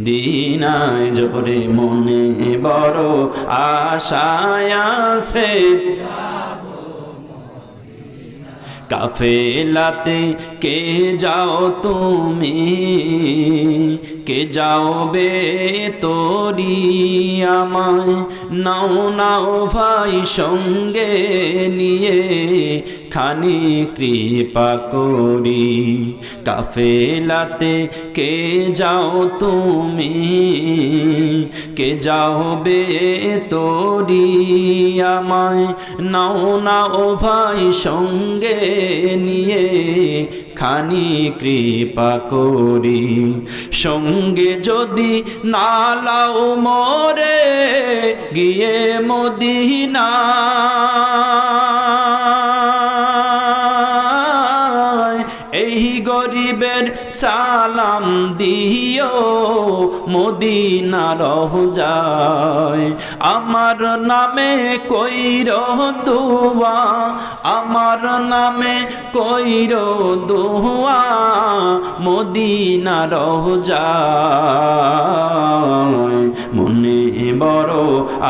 S1: দিনায় জোরে, মনে বড় আশায় আছে কাফেলাতে কে যাও তুমি, কে যাও বে তোরি, আমায় নাও নাও ভাই সঙ্গে নিয়ে খানি কৃপা করি। কাফেলাতে কে যাও তুমি, কে যাও বে তোরি, আমায় নাও নাও ভাই সঙ্গে নিয়ে খানি কৃপা করি। সঙ্গে যদি না লাও মোরে গিয়ে মদিনা, এই গরিবের সালাম দিও মদিনার রওজায়, আমার নামে কইর দুয়া, আমার নামে কইর দুয়া মদিনার রওজায়, মনে বড়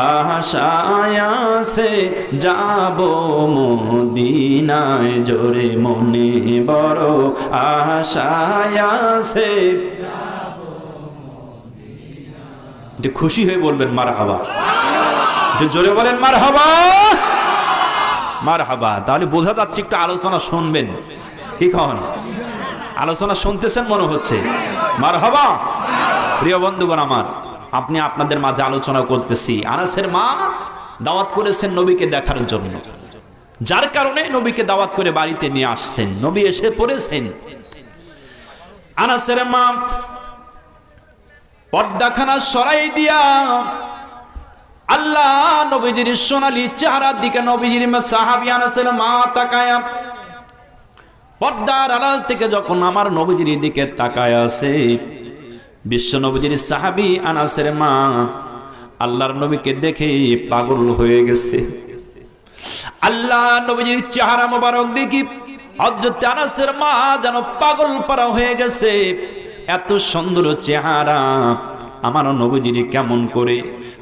S1: আশায় আছে যাব মদিনায় জোরে, মনে বড় আশায় আছে। খুশি হয়ে বলবেন মারহাবা, জোরে বলেন মারহাবা মারহাবা। তাহলে বোঝা যাচ্ছে একটু আলোচনা শুনবেন, কি কন আলোচনা শুনতেছেন মনে হচ্ছে, মারহাবা। প্রিয় বন্ধুগণ আমার, আপনি আপনাদের মাঝে আলোচনা করতেছি, আনাসের মা দাওয়াত করেছেন নবীকে দেখার জন্য, যার কারণে নবীকে দাওয়াত করে বাড়িতে নিয়ে আসছেন, নবী এসে পড়েছেন। আনাসের মা পর্দাখানা সরাই দিয়া আল্লাহ নবীজির সোনালী চেহারার দিকে নবীজির সাহাবী আনাসের মা তাকায়া, পর্দার আড়াল থেকে যখন আমার নবীজির দিকে তাকায় আছে, বিশ্ব নবীজির সাহাবী আনাসের মা আল্লাহর নবীকে দেখে পাগল হয়ে গেছে। আল্লাহ নবীজির চেহারা মোবারক দেখি হযরত আনাসের মা যেন পাগল পারা হয়ে গেছে। এত সুন্দর চেহারা আমার নবীজির কেমন করে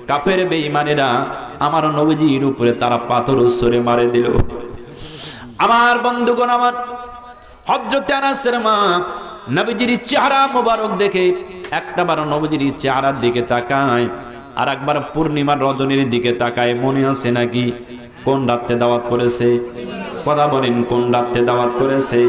S1: কাফের বেঈমানেরা আমার নবীজির উপরে তারা পাথর ছুঁড়ে মারে দিল। আমার বন্ধুগণ আমার, হযরত আনাসের মা নবীজির চেহারা মোবারক দেখে একটাবার নবীজির চেহারার দিকে তাকায়, আর একবার পূর্ণিমার রজনীর দিকে তাকায়। মনে আছে নাকি কোন রাতে দাওয়াত করেছে? কথা বলেন, কোন রাতে দাওয়াত করেছে?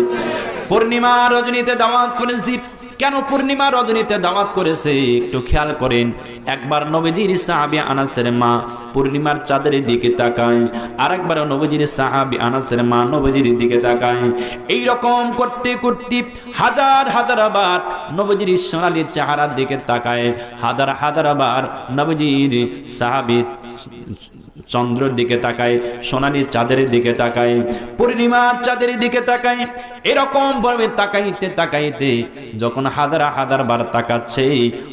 S1: পূর্ণিমা রজনীতে দাওয়াত করেছি। কেন পূর্ণিমা রজনীতে দাওয়াত করেছে একটু খেয়াল করেন। একবার নবীজির সাহাবী আনাসের মা পূর্ণিমার চাঁদের দিকে তাকায়, আর একবার নবীজির সাহাবী আনাসের মা নবীজির দিকে তাকায়। এই রকম করতে করতে হাজার হাজার বার নবীজির সোনালী চেহারার দিকে তাকায়, হাজার হাজার বার নবীজির সাহাবী চন্দ্রের দিকে তাকায়, সোনালী চাঁদের দিকে তাকায়, পূর্ণিমার চাঁদের দিকে তাকায়। এরকম ভাবে তাকাইতে তাকাইতে যখন হাজার হাজার বার তাকাচ্ছে,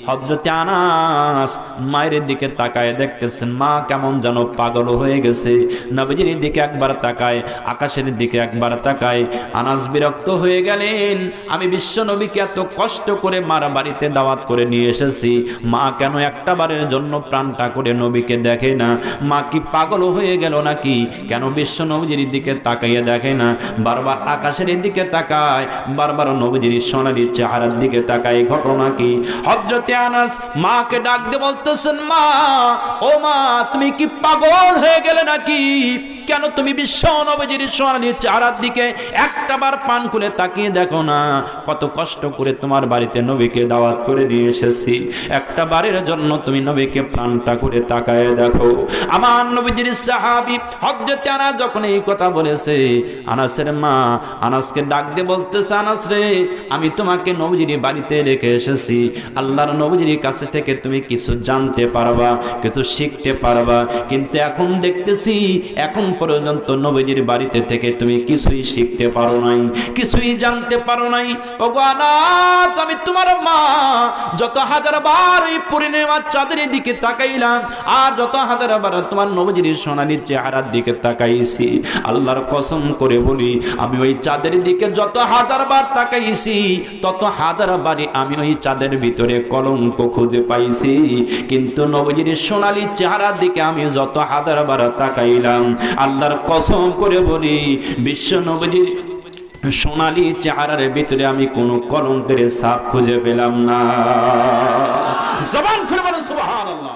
S1: হযরত আনাস মায়ের দিকে তাকায়, দেখতেছেন মা কেমন যেন পাগল হয়ে গেছে। নবীজির দিকে একবার তাকায়, আকাশের দিকে একবার তাকায়। আনাস বিরক্ত হয়ে গেলেন, আমি বিশ্ব নবীকে এত কষ্ট করে মার বাড়িতে দাওয়াত করে নিয়ে এসেছি, মা কেন একটা বারের জন্য প্রাণটা করে নবীকে দেখে না? মা কি পাগল হয়ে গেল নাকি? কেন বিশ্ব নবীজির দিকে তাকাইয়া দেখে না? বারবার আকাশের দিকে তাকায়, বারবার নবীজির সোনালী চেহারার দিকে তাকায়। ঘটনা কি? হযরত আনাস মাকে ডাক দিয়ে বলতেছেন, মা ও মা, তুমি কি পাগল হয়ে গেলে নাকি? কেন তুমি বিশ্ব নবীজির সোনালী চেহারার দিকে একটাবার পান খুলে তাকিয়ে দেখো না? কত কষ্ট করে তোমার বাড়িতে নবীকে দাওয়াত করে নিয়ে এসেছি, একটা বারের জন্য তুমি নবীকে প্রাণটা করে তাকায় দেখো। আমার নবীজির সাহাবী হযরত আনাস যখন এই কথা বলেছে, আনাসের মা আনাসকে ডাক দিয়ে বলতেছে, আনাস রে, আমি তোমাকে নবীজির বাড়িতে রেখে এসেছি, আল্লাহর নবীজির কাছে থেকে তুমি কিছু জানতে পারবা, কিছু শিখতে পারবা, কিন্তু এখন দেখতেছি এখন পর্যন্ত নবীজির বাড়িতে থেকে তুমি কিছুই শিখতে পারো নাই, কিছুই জানতে পারো নাই। ওগো আনাস, আমি তোমার মা যত হাজার বার ওই পূর্ণিমা চাঁদের দিকে তাকাইলাম, আর যত হাজার বার তোমার নবীজির সোনালী চেহারার দিকে তাকাইছি, আল্লাহর কসম করে বলি, আমি ওই চাঁদের দিকে যত হাজার বার তাকাইছি, তত হাজার বারই আমি ওই চাঁদের ভিতরে কলঙ্ক খুঁজে পাইছি। কিন্তু নবীজির সোনালী চেহারার দিকে আমি যত হাজার বার তাকাইলাম, আল্লাহর কসম করে বলি, বিশ্ব নবীজির সোনালী চেহারার ভিতরে আমি কোনো কলঙ্কের ছাপ খুঁজে পেলাম না। জবান খুলে বলেন সুবহানাল্লাহ।